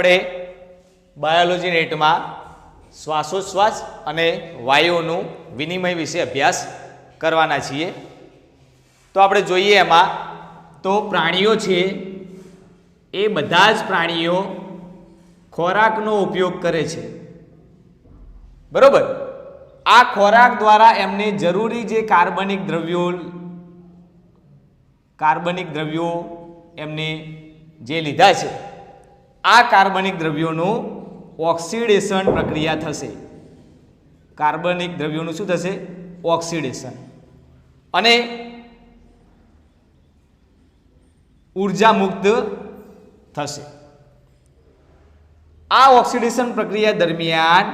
આપણે બાયોલોજી નેટમાં શ્વાસોશ્વાસ અને વાયુઓનું વિનિમય વિશે અભ્યાસ કરવાના છીએ। તો આપણે જોઈએ એમાં તો પ્રાણીઓ છે એ બધા જ પ્રાણીઓ ખોરાકનો ઉપયોગ કરે છે, બરોબર। આ ખોરાક દ્વારા એમને જરૂરી જે કાર્બનિક દ્રવ્યો એમને જે લીધા છે આ કાર્બનિક દ્રવ્યોનું ઓક્સિડેશન પ્રક્રિયા થશે। કાર્બનિક દ્રવ્યોનું શું થશે? ઓક્સિડેશન, અને ઉર્જા મુક્ત થશે। આ ઓક્સિડેશન પ્રક્રિયા દરમિયાન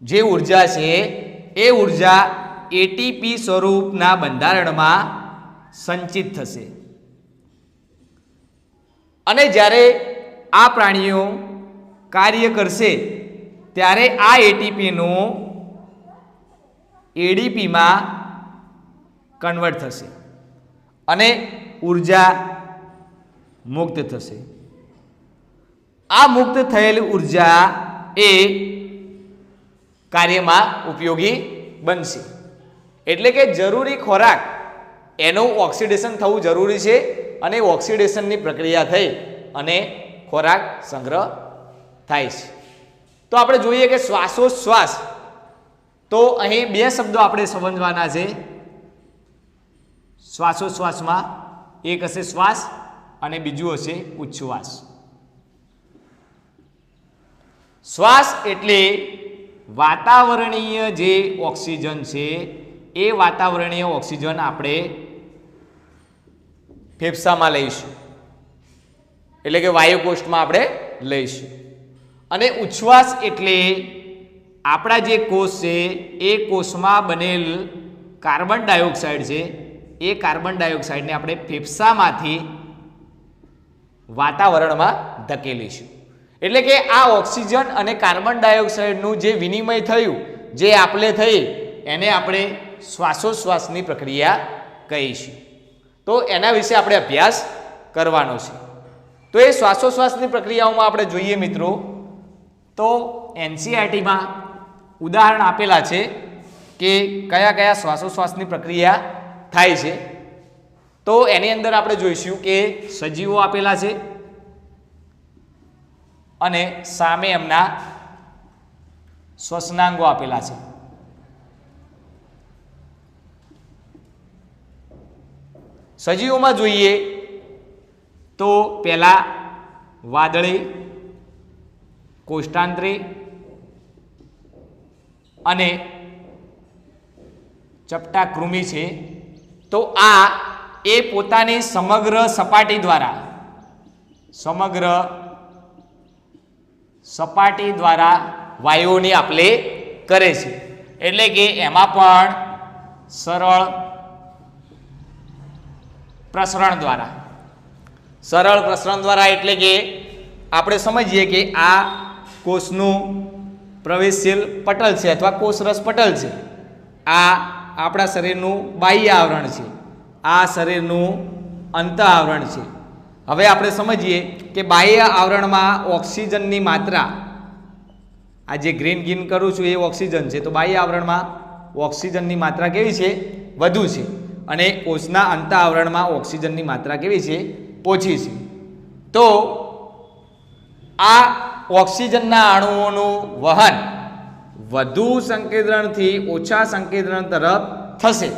જે ઉર્જા છે એ ઉર્જા એટીપી સ્વરૂપના બંધારણમાં સંચિત થશે, અને જ્યારે આ પ્રાણીઓ કાર્ય કરશે ત્યારે આ એટીપીનું એડીપીમાં કન્વર્ટ થશે અને ઉર્જા મુક્ત થશે। આ મુક્ત થયેલી ઉર્જા એ કાર્યમાં ઉપયોગી બનશે। એટલે કે જરૂરી ખોરાક એનું ઓક્સિડેશન થવું જરૂરી છે, અને ઓક્સિડેશનની પ્રક્રિયા થઈ અને ખોરાક સંગ્રહ થાય છે। તો આપણે જોઈએ કે શ્વાસોશ્વાસ, તો અહીં બે શબ્દો આપણે સમજવાના છે। શ્વાસોશ્વાસમાં એક હશે શ્વાસ અને બીજું હશે ઉચ્છ્વાસ। શ્વાસ એટલે વાતાવરણીય જે ઓક્સિજન છે એ વાતાવરણીય ઓક્સિજન આપણે ફેફસામાં લઈશું, એટલે કે વાયુકોષ્ઠમાં આપણે લઈશું। અને ઉચ્છ્વાસ એટલે આપણા જે કોષ છે એ કોષમાં બનેલ કાર્બન ડાયોક્સાઇડ છે એ કાર્બન ડાયોક્સાઇડને આપણે ફેફસામાંથી વાતાવરણમાં ધકેલીશું। એટલે કે આ ઓક્સિજન અને કાર્બન ડાયોક્સાઇડનું જે વિનિમય થયું, જે આપલે થઈ, એને આપણે શ્વાસોશ્વાસની પ્રક્રિયા કહીશું। તો એના વિશે આપણે અભ્યાસ કરવાનો છે। તો એ શ્વાસોશ્વાસની પ્રક્રિયાઓમાં આપણે જોઈએ મિત્રો, તો એનસીઈઆરટીમાં ઉદાહરણ આપેલા છે કે કયા કયા શ્વાસોશ્વાસની પ્રક્રિયા થાય છે। તો એની અંદર આપણે જોઈશું કે સજીવો આપેલા છે અને સામે એમના શ્વસનાંગો આપેલા છે। સજીવોમાં જોઈએ તો પહેલા વાદળી, કોષ્ટાંત્રી અને ચપટા કૃમિ છે। તો આ એ પોતાની સમગ્ર સપાટી દ્વારા વાયુઓની આપલે કરે છે। એટલે કે એમાં પણ સરળ પ્રસરણ દ્વારા એટલે કે આપણે સમજીએ કે આ કોષનું પ્રવેશશીલ પટલ છે અથવા કોષરસ પટલ છે, આ આપણા શરીરનું બાહ્ય આવરણ છે, આ શરીરનું અંત આવરણ છે। હવે આપણે સમજીએ કે બાહ્ય આવરણમાં ઓક્સિજનની માત્રા, આ જે ગ્રીન કરું છું એ ઓક્સિજન છે, તો બાહ્ય આવરણમાં ઓક્સિજનની માત્રા કેવી છે? વધુ છે, અને કોષના અંત આવરણમાં ઓક્સિજનની માત્રા કેવી છે? ઓછી છે। તો આ ઓક્સિજનના અણુઓનું વહન વધુ સંકેન્દ્રણથી ઓછા સંકેન્દ્રણ તરફ થશે,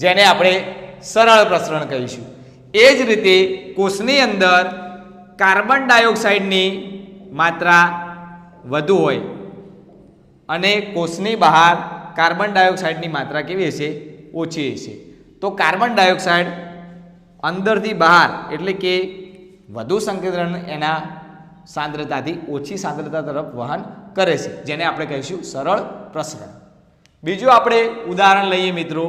જેને આપણે સરળ પ્રસરણ કહીશું। એ જ રીતે કોષની અંદર કાર્બન ડાયોક્સાઇડની માત્રા વધુ હોય અને કોષની બહાર કાર્બન ડાયોક્સાઇડની માત્રા કેવી હશે? ઓછી હશે। તો કાર્બન ડાયોક્સાઇડ અંદરથી બહાર એટલે કે વધુ સંકેન્દ્રણ એના સાંદ્રતાથી ઓછી સાંદ્રતા તરફ વહન કરે છે, જેને આપણે કહીશું સરળ પ્રસરણ। બીજું આપણે ઉદાહરણ લઈએ મિત્રો,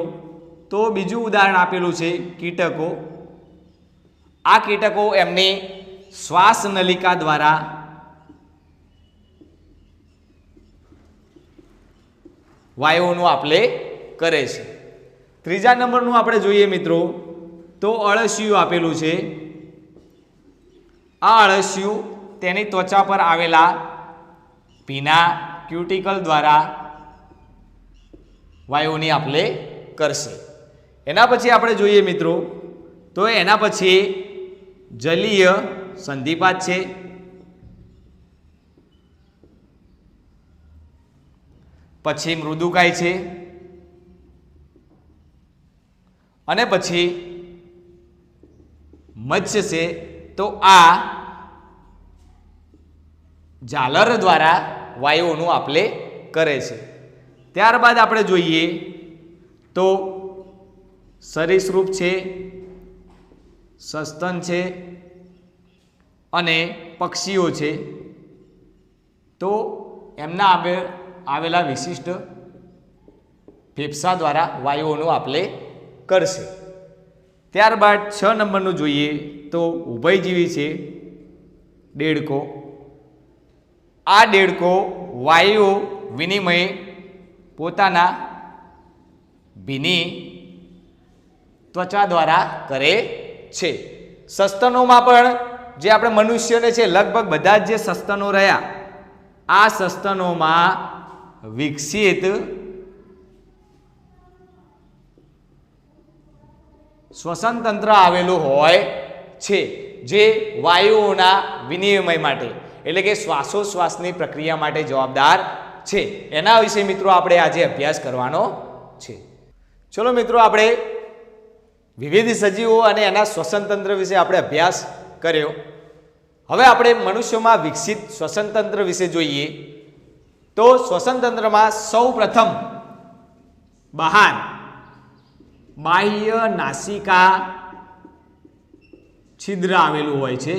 તો બીજું ઉદાહરણ આપેલું છે કીટકો। આ કીટકો એમની શ્વાસ નલિકા દ્વારા વાયુઓનું આપલે કરે છે। ત્રીજા નંબરનું આપણે જોઈએ મિત્રો, તો અળસિયું આપેલું છે। આ અળસિયું તેની ત્વચા પર આવેલા ભીના ક્યુટિકલ દ્વારા વાયુઓની આપલે કરશે. એના પછી આપણે જોઈએ મિત્રો તો એના પછી જલીય સંધિપાત છે, પછી મૃદુકાય છે, અને પછી મત્સ્ય છે. તો આ ઝાલર દ્વારા વાયુઓનું આપલે કરે છે. ત્યારબાદ આપણે જોઈએ તો સરીસૃપ છે, સસ્તન છે અને પક્ષીઓ છે. તો એમના આવેલા વિશિષ્ટ ફેફસા દ્વારા વાયુઓનું આપલે કરશે. ત્યારબાદ 6 નંબરનું જોઈએ તો ઉભયજીવી છે, દેડકો. આ દેડકો વાયુ વિનિમય પોતાના ભીની ત્વચા દ્વારા કરે છે. સસ્તનોમાં પણ જે આપણે મનુષ્યને છે લગભગ બધા જ જે સસ્તનો રહ્યા આ સસ્તનોમાં વિકસિત શ્વસન તંત્ર આવેલું હોય છે જે વાયુઓના વિનિમય માટે એટલે કે શ્વાસોશ્વાસની પ્રક્રિયા માટે જવાબદાર છે. એના વિશે મિત્રો આપણે આજે અભ્યાસ કરવાનો છે. ચલો મિત્રો, આપણે વિવિધ સજીવો અને એના શ્વસન તંત્ર વિશે આપણે અભ્યાસ કર્યો. હવે આપણે મનુષ્યોમાં વિકસિત શ્વસન તંત્ર વિશે જોઈએ તો શ્વસન તંત્રમાં સૌ પ્રથમ બહાર બાહ્ય નાસિકા છિદ્ર આવેલું હોય છે.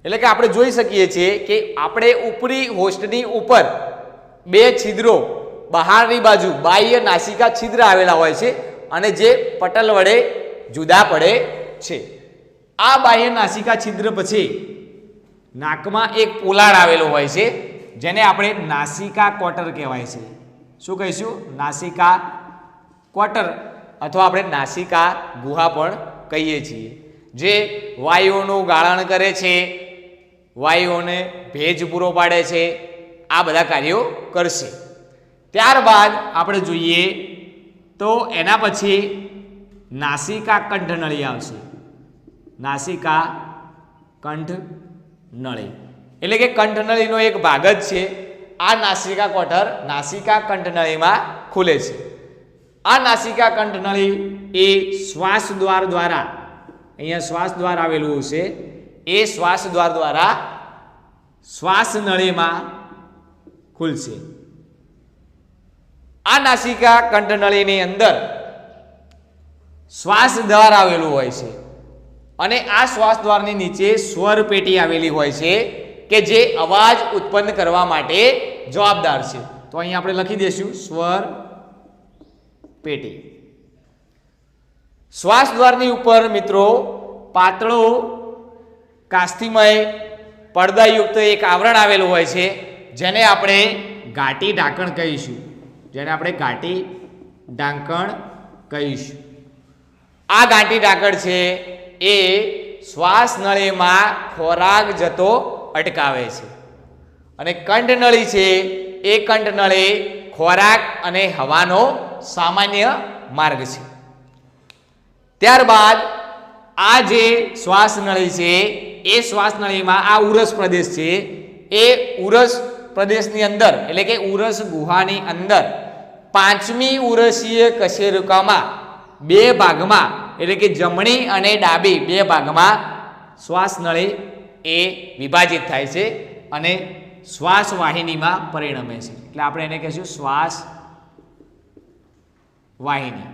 એટલે કે આપણે જોઈ શકીએ છીએ કે આપણે ઉપરી હોસ્ટની ઉપર 2 છિદ્રો બહારની બાજુ બાહ્ય નાસિકા છિદ્ર આવેલા હોય છે અને જે પટલ વડે જુદા પડે છે. આ બાહ્ય નાસિકા છિદ્ર પછી નાકમાં એક પોલાળ આવેલો હોય છે જેને આપણે નાસિકા કોટર કહેવાય છે. શું કહીશું? નાસિકા કોટર અથવા આપણે નાસિકા ગુહા પણ કહીએ છીએ, જે વાયુઓનું ગાળણ કરે છે, વાયુઓને ભેજ પૂરો પાડે છે, આ બધા કાર્યો કરશે. ત્યારબાદ આપણે જોઈએ તો એના પછી નાસિકા કંઠનળી આવશે. નાસિકા કંઠનળી એટલે કે કંઠનળીનો એક ભાગ જ છે. આ નાસિકા કોટર નાસિકા કંઠનળીમાં ખુલે છે. આ નાસિકા કંઠનળી એ શ્વાસ દ્વાર દ્વારા, અહીંયા શ્વાસ દ્વાર આવેલું છે, એ શ્વાસ દ્વાર દ્વારા શ્વાસ નળીમાં ખુલશે. આ નાસિકા કંઠનળીની અંદર શ્વાસ દ્વાર આવેલું હોય છે અને આ શ્વાસ દ્વારની નીચે સ્વર પેટી આવેલી હોય છે કે જે અવાજ ઉત્પન્ન કરવા માટે જવાબદાર છે. તો અહીં આપણે લખી દઈશું સ્વર પેટી. શ્વાસ દ્વારની ઉપર મિત્રો પાતળો કાસ્થિમય પડદાયુક્ત એક આવરણ આવેલું હોય છે જેને આપણે ઘાટી ઢાંકણ કહીશું. આ ઘાટી ઢાંકણ છે એ શ્વાસ નળીમાં ખોરાક જતો અટકાવે છે અને કંઠનળી છે એ કંઠનળી ખોરાક અને હવાનો સામાન્ય માર્ગ છે. ત્યારબાદ આ જે શ્વાસ નળી છે એ શ્વાસ નળીમાં આ ઉરસ પ્રદેશ છે, એ ઉરસ પ્રદેશની અંદર એટલે કે ઉરસ ગુહાની અંદર 5મી ઉરસીય કશેરુકામાં 2 ભાગમાં એટલે કે જમણી અને ડાબી 2 ભાગમાં શ્વાસ નળી એ વિભાજિત થાય છે અને શ્વાસ વાહિનીમાં પરિણમે છે. એટલે આપણે એને કહીશું શ્વાસ વાહિની,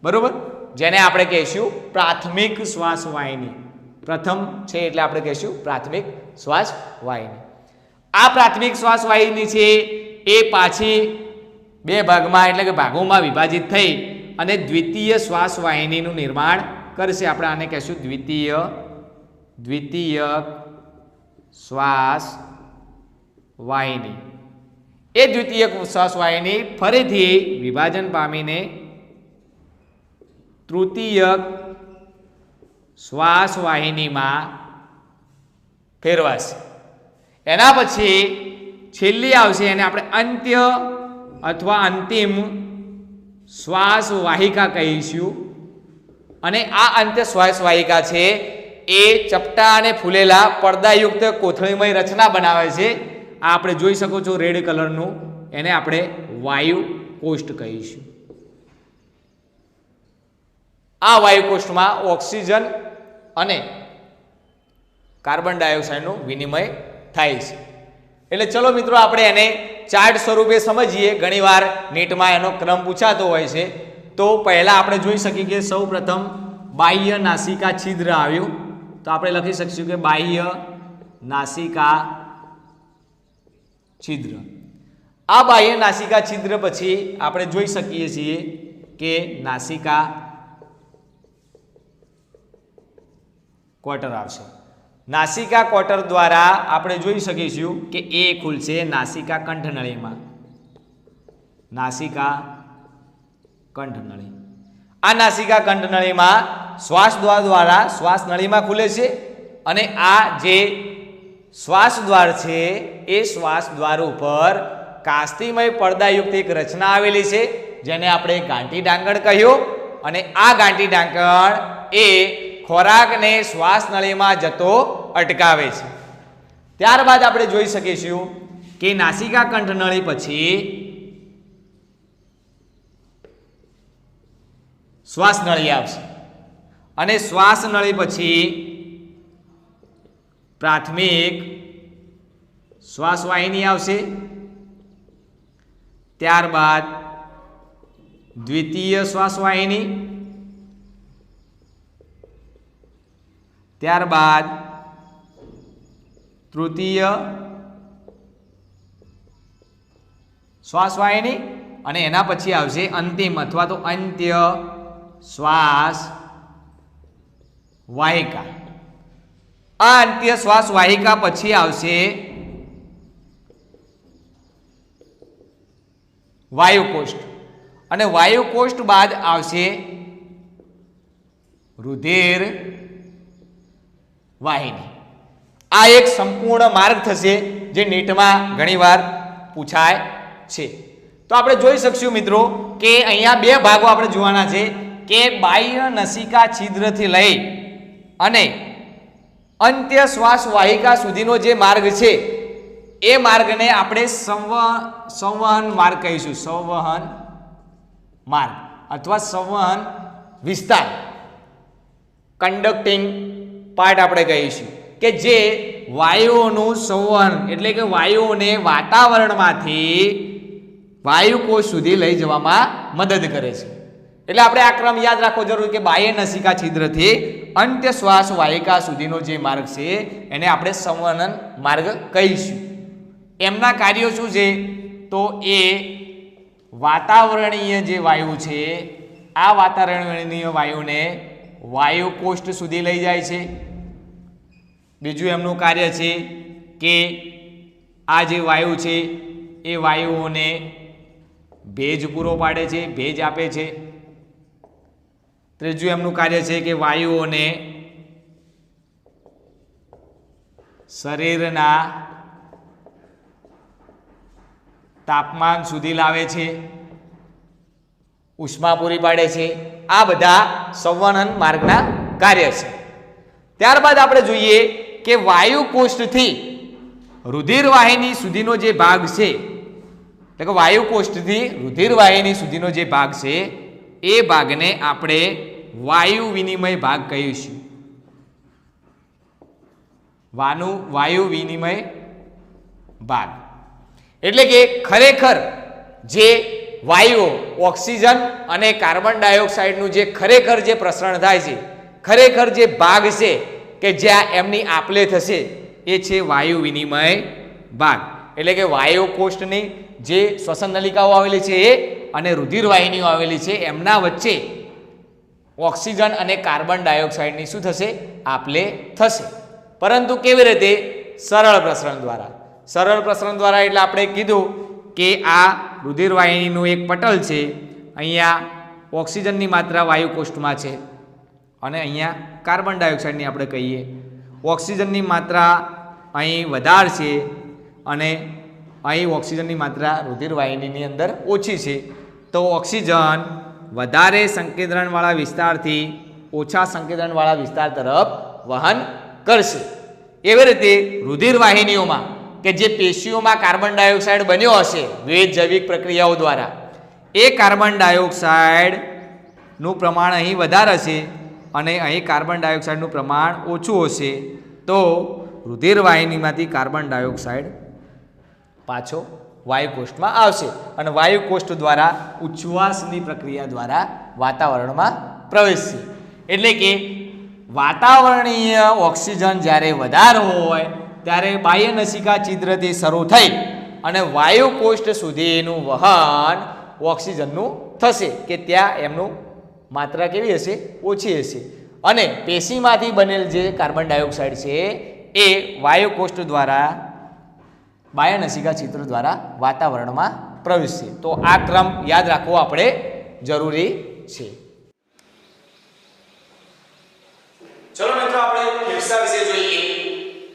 બરોબર, જેને આપણે કહીશું પ્રાથમિક શ્વાસ વાહિની. પ્રથમ છે એટલે આપણે કહીશું પ્રાથમિક શ્વાસ વાહિની. આ પ્રાથમિક શ્વાસ વાહિની છે એ પાછી 2 ભાગમાં એટલે કે ભાગોમાં વિભાજિત થઈ અને દ્વિતીય શ્વાસ વાહિનીનું નિર્માણ કરશે. આપણે આને કહીશું દ્વિતીય શ્વાસ વાહિની. એ દ્વિતીય શ્વાસ વાહિની ફરીથી વિભાજન પામીને તૃતીય શ્વાસ વાહિનીમાં ફેરવાશે. એના પછી છેલ્લી આવશે એને આપણે અંત્ય અથવા અંતિમ શ્વાસ વાહિકા કહીશું. અને આ અંત્ય શ્વાસ વાહિકા છે એ ચપટા અને ફૂલેલા પડદાયુક્ત કોથળીમય રચના બનાવે છે. આ આપણે જોઈ શકો છો રેડ કલરનું, એને આપણે વાયુ કોષ્ઠ કહીશું. આ વાયુ કોષ્ઠમાં ઓક્સિજન અને કાર્બન ડાયોક્સાઇડનું વિનિમય થાય છે. એટલે ચલો મિત્રો આપણે એને ચાર્ટ સ્વરૂપે સમજીએ. ઘણીવાર નીટમાં એનો ક્રમ પૂછાતો હોય છે. તો પહેલા આપણે જોઈ શકીએ કે સૌ પ્રથમ બાહ્ય નાસિકા છિદ્ર આવ્યું. તો આપણે લખી શકીશું કે બાહ્ય નાસિકા છિદ્ર. આ બાહ્ય નાસિકા છિદ્ર પછી આપણે જોઈ શકીએ છીએ કે નાસિકા ક્વાર્ટર આવશે. નાસિકા ક્વાર્ટર દ્વારા આપણે જોઈ શકીશું કે એ ખુલશે નાસિકા કંઠનળીમાં. નાસિકા કંઠનળી. આ નાસિકા કંઠનળીમાં શ્વાસ દ્વાર દ્વારા શ્વાસ નળીમાં ખુલે છે. અને આ જે શ્વાસ દ્વાર છે એ શ્વાસ દ્વાર ઉપર કાસ્તિમય પડદાયુક્ત એક રચના આવેલી છે જેને આપણે ગાંઠી ડાંગણ કહ્યું. અને આ ગાંઠી ડાંગણ એ ખોરાકને શ્વાસ નળીમાં જતો અટકાવે છે. ત્યારબાદ આપણે જોઈ શકીશું કે નાસિકા કંઠનળી પછી શ્વાસ નળી આવશે. અને શ્વાસ નળી પછી પ્રાથમિક શ્વાસ વાહિની આવશે. ત્યારબાદ દ્વિતીય શ્વાસ વાહિની, ત્યારબાદ તૃતીય શ્વાસ વાહિની અને એના પછી આવશે અંતિમ અથવા તો અંત્ય શ્વાસ વાહિકા. આ અંત્ય શ્વાસ વાહિકા પછી આવશે વાયુ કોષ્ઠ. અને વાયુ કોષ્ઠ બાદ આવશે રુધિર વાહિની. આ એક સંપૂર્ણ માર્ગ થશે જે નીટમાં ઘણીવાર પૂછાય છે. તો આપણે જોઈ શકશું મિત્રો કે અહીંયા બે ભાગો આપણે જોવાના છે કે બાહ્ય નસિકા છિદ્રથી લઈ અને અંત્ય શ્વાસ વાહિકા સુધીનો જે માર્ગ છે એ માર્ગને આપણે સંવહન માર્ગ કહીશું. સંવહન માર્ગ અથવા સંવહન વિસ્તાર, કન્ડક્ટિંગ પાર્ટ આપણે કહીશું કે જે વાયુઓનું સંવહન એટલે કે વાયુઓને વાતાવરણમાંથી વાયુકોષ સુધી લઈ જવામાં મદદ કરે છે. એટલે આપણે આ ક્રમ યાદ રાખવો જરૂરી કે બાહ્ય નસિકા છિદ્રથી અંત્ય શ્વાસ વાહિકા સુધીનો જે માર્ગ છે એને આપણે સંવહન માર્ગ કહીશું. એમના કાર્યો શું છે? તો એ વાતાવરણીય જે વાયુ છે આ વાતાવરણીય વાયુને વાયુ કોષ્ઠ સુધી લઈ જાય છે. બીજું એમનું કાર્ય છે કે આ જે વાયુ છે એ વાયુઓને ભેજ પૂરો પાડે છે, ભેજ આપે છે. ત્રીજું એમનું કાર્ય છે કે વાયુઓને શરીરના તાપમાન સુધી લાવે છે, ઉષ્મા પૂરી પાડે છે. આ બધા સંવહન માર્ગના કાર્ય છે. ત્યારબાદ આપણે જોઈએ કે વાયુ કોષ્ઠથી રુધિર વાહિની સુધીનો જે ભાગ છે એટલે કે વાયુ કોષ્ઠથી રુધિર વાહિની સુધીનો જે ભાગ છે એ ભાગને આપણે વાયુ વિનિમય ભાગ કહીશું. વાયુ વિનિમય ભાગ એટલે કે ખરેખર જે વાયુઓ ઓક્સિજન અને કાર્બન ડાયોક્સાઇડનું જે ખરેખર જે પ્રસરણ થાય છે, ખરેખર જે ભાગ છે કે જ્યાં એમની આપલે થશે એ છે વાયુ વિનિમય ભાગ. એટલે કે વાયુ કોષ્ઠની જે શ્વસન નલિકાઓ આવેલી છે એ અને રુધિર વાહિનીઓ આવેલી છે એમના વચ્ચે ઓક્સિજન અને કાર્બન ડાયોક્સાઇડની શું થશે? આપલે થશે. પરંતુ કેવી રીતે? સરળ પ્રસરણ દ્વારા. સરળ પ્રસરણ દ્વારા એટલે આપણે કીધું કે આ રુધિર વાહિનીનું એક પટલ છે. અહીંયા ઓક્સિજનની માત્રા વાયુ કોષ્ઠમાં છે અને અહીંયા કાર્બન ડાયોક્સાઇડની આપણે કહીએ. ઓક્સિજનની માત્રા અહીં વધારે છે અને અહીં ઓક્સિજનની માત્રા રુધિરવાહિનીની અંદર ઓછી છે, તો ઓક્સિજન વધારે સંકેન્દ્રણવાળા વિસ્તારથી ઓછા સંકેન્દ્રણવાળા વિસ્તાર તરફ વહન કરશે. એવી રીતે રુધિરવાહિનીઓમાં કે જે પેશીઓમાં કાર્બન ડાયોક્સાઇડ બન્યો હશે વિવિધ જૈવિક પ્રક્રિયાઓ દ્વારા, એ કાર્બન ડાયોક્સાઇડનું પ્રમાણ અહીં વધારે હશે અને અહીં કાર્બન ડાયોક્સાઇડનું પ્રમાણ ઓછું હશે, તો રુધિરવાહિનીમાંથી કાર્બન ડાયોક્સાઇડ પાછો વાયુકોષ્ઠમાં આવશે અને વાયુકોષ્ઠ દ્વારા ઉચ્છ્વાસની પ્રક્રિયા દ્વારા વાતાવરણમાં પ્રવેશશે. એટલે કે વાતાવરણીય ઓક્સિજન જ્યારે વધારે હોય ત્યારે બાહ્ય નસિકા છિદ્રથી શરૂ થઈ અને વાયુકોષ્ઠ સુધીનું વહન ઓક્સિજનનું થશે કે ત્યાં એમનું માત્રા કેવી હશે? ઓછી હશે. અને પેશીમાંથી બનેલ જે કાર્બન ડાયોક્સાઇડ છે એ વાયુકોષ્ઠ દ્વારા બાહ્ય નસિકા છિદ્ર દ્વારા વાતાવરણમાં પ્રવેશશે. તો આ ક્રમ યાદ રાખવો આપણે જરૂરી છે. ચલો મિત્રો, આપણે ફેફસા વિશે જોઈએ.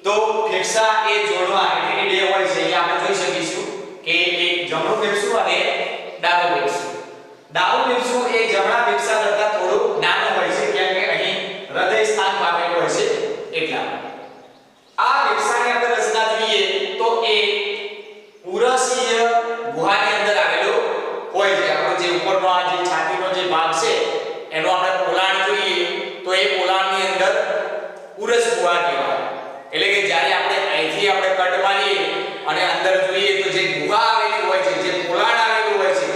તો ફેફસા એ જોડવા એટલે કે બે હોય છે, એ આપણે જોઈ શકીશું કે એક જમણું ફેફસું અને ડાબું ફેફસું. ડાબું ફેફસું એ જમણા ફેફસા કરતાં થોડું નાનું હોય છે, કેમ કે અહીં હૃદય સ્થાન પામેલું હોય છે એટલા માટે. આ ફેફસાની અંદર રચના જોઈએ તો એ ઉરસીય ગુહાની અંદર આવેલો હોય છે. આપણો જે ઉપરનો આ જે છાતીનો જે ભાગ છે એનો આપણે પોલાણ જોઈએ તો એ પોલાણની અંદર ઉરસ ગુહા કહેવાય. એટલે કે જ્યારે આપણે અહીંથી આપણે કટ મારીએ અને અંદર જોઈએ તો જે ગુહા આવેલી હોય છે, જે પોલાણ આવેલું હોય છે,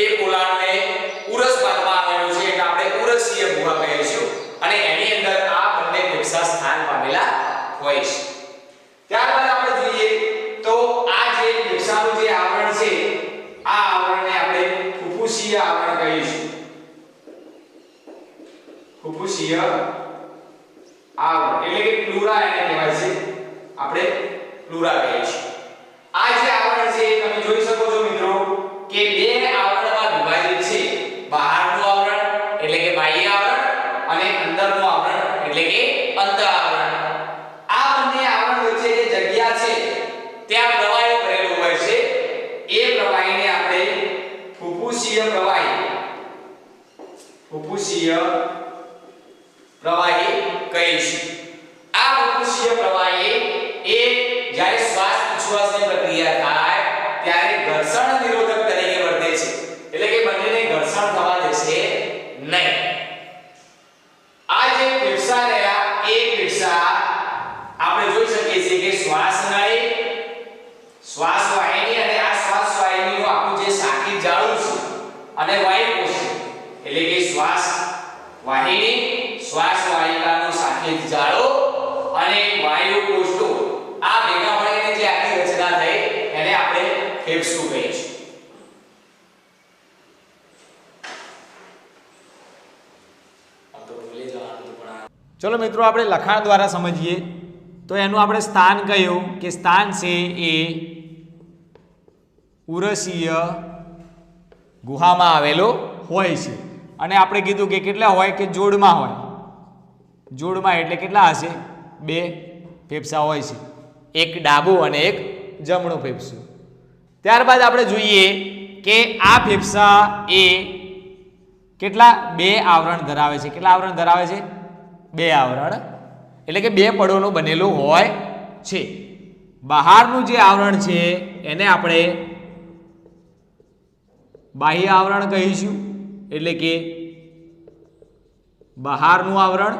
એ પોલાણને ઉરસ ભાગમાં આવેલું છે એટલે આપણે ઉરસીય ગુહા કહીશું અને એની અંદર આ બંને ફેફસા સ્થાન પામેલા હોય છે. ત્યારબાદ આપણે જોઈએ તો આ જે ફેફસાનું જે આવરણ છે, આ આવરણને આપણે ફુફુસીય આવરણ કહીશું. ફુફુસીય આવરણ એટલે કે પ્લુરા એને કહેવાય છે, આપણે પ્લુરા કહીએ છીએ. આ જે આવરણ છે તમે જોઈ શકો છો મિત્રો કે બે આવરણમાં વિભાજિત છે. બહારનું આવરણ એટલે કે બાહ્ય આવરણ અને અંદરનું આવરણ એટલે કે અંતઃ આવરણ. આ બંને આવરણ વચ્ચે જે જગ્યા છે ત્યાં પ્રવાહી ભરેલું હોય છે. એ પ્રવાહીને આપણે ફુફુસીય પ્રવાહી કહીશું. આ ફુફુસીય પ્રવાહી એ જ્યારે શ્વાસ ઉચ્છ્વાસની પ્રક્રિયા થાય ત્યારે ઘર્ષણ નિરોધક તરીકે વર્તે છે. એટલે કે બંનેને ઘર્ષણ થવા દેશે નહીં. આ જે ફેફસા રહ્યા એ ફેફસા આપણે જોઈ શકીએ છીએ કે શ્વાસ નળી, શ્વાસ વાહિની અને આ શ્વાસ વાહિનીનું આખું જે સાંકિત જાળું છે અને વાયુકોષ્ઠ એટલે કે શ્વાસ વાહિની, શ્વાસ વાહિકાનું સાંકિત જાળો અને વાયુકોષ્ઠો આ ભેગા મળીને જે આખી રચના થઈ એને આપણે ફેફસું કહીશું. ચલો મિત્રો, આપણે લખાણ દ્વારા સમજીએ તો એનું આપણે સ્થાન કહ્યું કે સ્થાન છે એ ઉરસીય ગુહામાં આવેલો હોય છે અને આપણે કીધું કે કેટલા હોય કે જોડમાં હોય. જોડમાં એટલે કેટલા હશે? બે ફેફસા હોય છે, એક ડાબું અને એક જમણું ફેફસું. ત્યારબાદ આપણે જોઈએ કે આ ફેફસા એ કેટલા? બે આવરણ ધરાવે છે. કેટલા આવરણ ધરાવે છે? બે આવરણ એટલે કે બે પડોનું બનેલું હોય છે. બહારનું જે આવરણ છે એને આપણે બાહ્ય આવરણ કહીશું એટલે કે બહારનું આવરણ,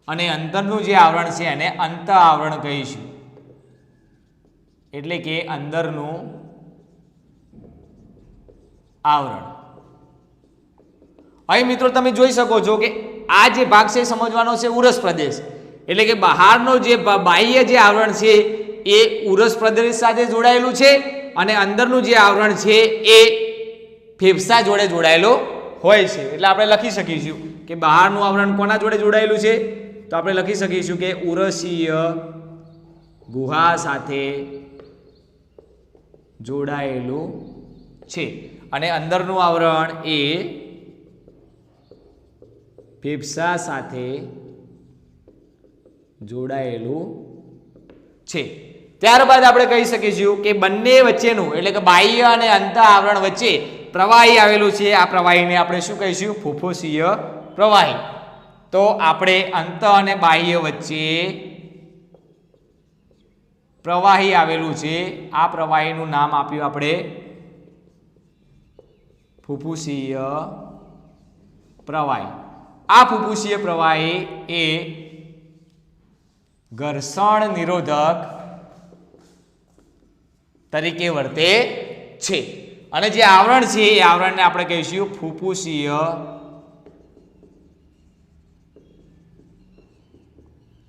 અને અંદરનું જે આવરણ છે એને અંતઃ આવરણ કહીશું એટલે કે અંદરનું આવરણ. અહીં મિત્રો તમે જોઈ શકો છો કે આ જે ભાગ છે સમજવાનો છે ઉરસ પ્રદેશ એટલે કે બહારનો જે બાહ્ય જે આવરણ છે એ ઉરસ પ્રદેશ સાથે જોડાયેલું છે અને અંદરનું જે આવરણ છે એ ફેફસા જોડે જોડાયેલો હોય છે. એટલે આપણે લખી શકીશું કે બહારનું આવરણ કોના જોડે જોડાયેલું છે? તો આપણે લખી શકીશું કે ઉરસીય ગુહા સાથે જોડાયેલું છે અને અંદરનું આવરણ એ ફેફસા સાથે જોડાયેલું છે। ત્યારબાદ આપણે કહી શકીશું કે બંને વચ્ચેનું એટલે કે બાહ્ય અને અંતઃ આવરણ વચ્ચે પ્રવાહી આવેલું છે। આ પ્રવાહીને આપણે શું કહીશું? ફુફુસીય પ્રવાહી। તો આપણે અંતઃ અને બાહ્ય વચ્ચે પ્રવાહી આવેલું છે, આ પ્રવાહીનું નામ આપ્યું આપણે ફુફુસીય પ્રવાહી। આ ફુફુસીય પ્રવાહી એ ઘર્ષણ નિરોધક તરીકે વર્તે છે અને જે આવરણ છે એ આવરણને આપણે કહીશું ફુફુસીય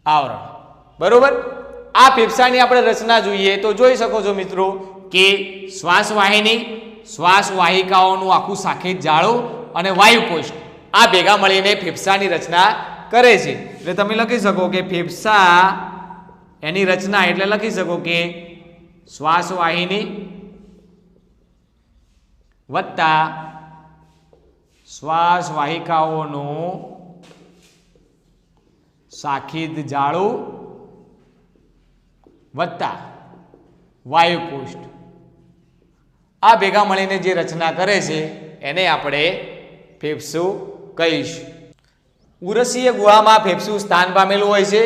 આવરણ। બરોબર। આ ફેફસાની આપણે રચના જોઈએ તો જોઈ શકો છો મિત્રો કે શ્વાસવાહિની, શ્વાસ વાહિકાઓનું આખું સાખેત જાળું અને વાયુકોષ આ ભેગા મળીને ફેફસાની રચના કરે છે। એટલે તમે લખી શકો કે ફેફસા એની રચના એટલે લખી શકો કે શ્વાસવાહિની વત્તા શ્વાસ વાહિકાઓનું સાખીત જાળું વત્તા વાયુકોષ આ ભેગા મળીને જે રચના કરે છે એને આપણે ફેફસું કહીશું। ઉરસીય ગુહામાં ફેફસું સ્થાન પામેલું હોય છે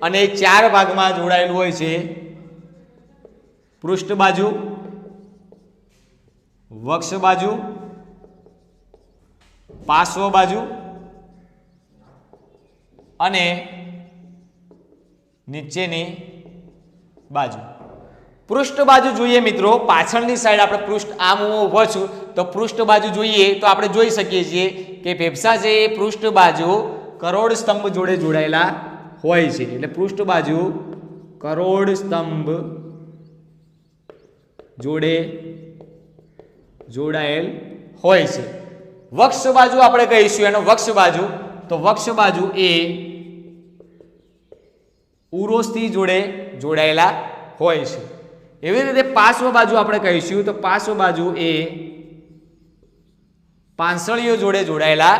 અને 4 ભાગમાં જોડાયેલું હોય છે। પૃષ્ઠ બાજુ, વક્ષ બાજુ, પાર્શ્વ બાજુ અને નીચેની બાજુ। પૃષ્ઠ બાજુ જોઈએ મિત્રો, પાછળની સાઈડ આપણે પૃષ્ઠ આમ હું ઊભો છું તો પૃષ્ઠ બાજુ જોઈએ તો આપણે જોઈ શકીએ છીએ કે ફેફસા છે એ પૃષ્ઠ બાજુ કરોડ સ્તંભ જોડે જોડાયેલા હોય છે। એટલે પૃષ્ઠ બાજુ કરોડ સ્તંભ જોડે જોડાયેલ હોય છે। વક્ષ બાજુ આપણે કહીશું એનો વક્ષ બાજુ, તો વક્ષ બાજુ એ ઉરોસ્થિ જોડે જોડાયેલા હોય છે। એવી રીતે પાર્શ્વ બાજુ આપણે કહીશું તો પાર્શ્વ બાજુ એ પાંસળીઓ જોડે જોડાયેલા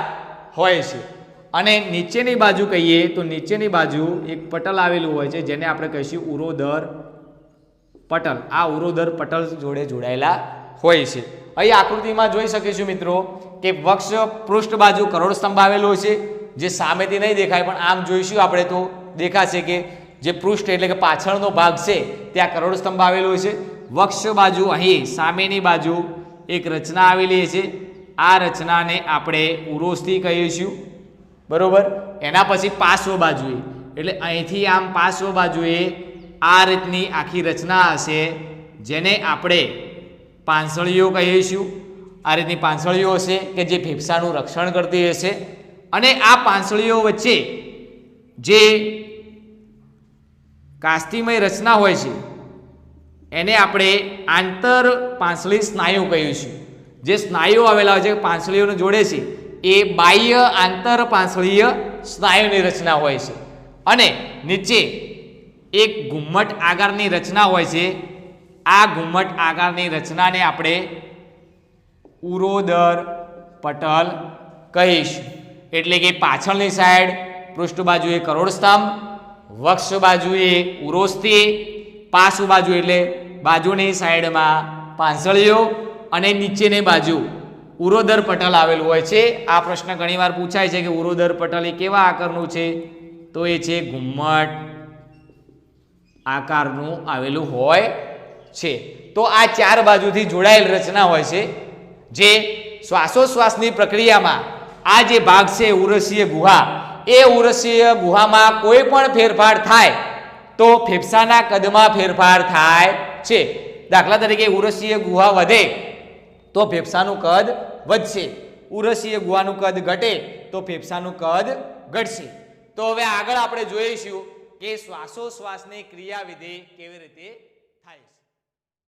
હોય છે। અને નીચેની બાજુ કહીએ તો નીચેની બાજુ એક પટલ આવેલું હોય છે જેને આપણે કહીશું ઉરોદર પટલ। આ ઉરોદર પટલ જોડે જોડાયેલા હોય છે। અહીં આકૃતિમાં જોઈ શકીશું મિત્રો કે વક્ષ પૃષ્ઠ બાજુ કરોડ સ્તંભ આવેલો છે, જે સામેથી નહીં દેખાય પણ આમ જોઈશું આપણે તો દેખાશે કે જે પૃષ્ઠ એટલે કે પાછળનો ભાગ છે ત્યાં કરોડ સ્તંભ આવેલો છે। વક્ષ બાજુ અહીં સામેની બાજુ એક રચના આવેલી છે, આ રચનાને આપણે ઉરોસ્થિ કહીશું। બરોબર। એના પછી પાર્શ્વ બાજુએ એટલે અહીંથી આમ પાર્શ્વ બાજુએ આ રીતની આખી રચના હશે જેને આપણે પાંસળીઓ કહીશું। આ રીતની પાંસળીઓ હશે કે જે ફેફસાનું રક્ષણ કરતી હશે અને આ પાંસળીઓ વચ્ચે જે કાસ્તિમય રચના હોય છે એને આપણે આંતર પાંસળી સ્નાયુ કહીશું। જે સ્નાયુઓ આવેલા હોય છે પાંસળીઓને જોડે છે એ બાહ્ય આંતર પાંસળીય સ્નાયુની રચના હોય છે અને નીચે એક ઘુમ્મટ આકારની રચના હોય છે। આ ઘુમ્મટ આકારની રચનાને આપણે ઉરોદર પટલ કહીશું। એટલે કે પાછળની સાઈડ પૃષ્ઠ બાજુએ કરોડ સ્તંભ, વક્ષ બાજુએ ઉરોસ્થિ, પાર્શ્વ બાજુ એટલે બાજુની સાઈડમાં પાંસળીઓ અને નીચેની બાજુ ઉરોદર પટલ આવેલું હોય છે। આ પ્રશ્ન ઘણીવાર પૂછાય છે કે ઉરોદર પટલ એ કેવા આકારનું છે? તો એ છે ઘુમ્મટ આકારનું આવેલું હોય છે। તો આ 4 બાજુથી જોડાયેલ રચના હોય છે જે શ્વાસોશ્વાસની પ્રક્રિયામાં આ જે ભાગ છે ઉરસીય ગુહા, એ ઉરસીય ગુહામાં કોઈ પણ ફેરફાર થાય તો ફેફસાના કદમાં ફેરફાર થાય છે। દાખલા તરીકે ઉરસીય ગુહા વધે તો ફેફસાનું કદ વધશે, ઉરસીય ગુહાનું કદ ઘટે તો ફેફસાનું કદ ઘટશે। તો હવે આગળ આપણે જોઈશું કે શ્વાસોશ્વાસની ક્રિયાવિધિ કેવી રીતે થાય છે।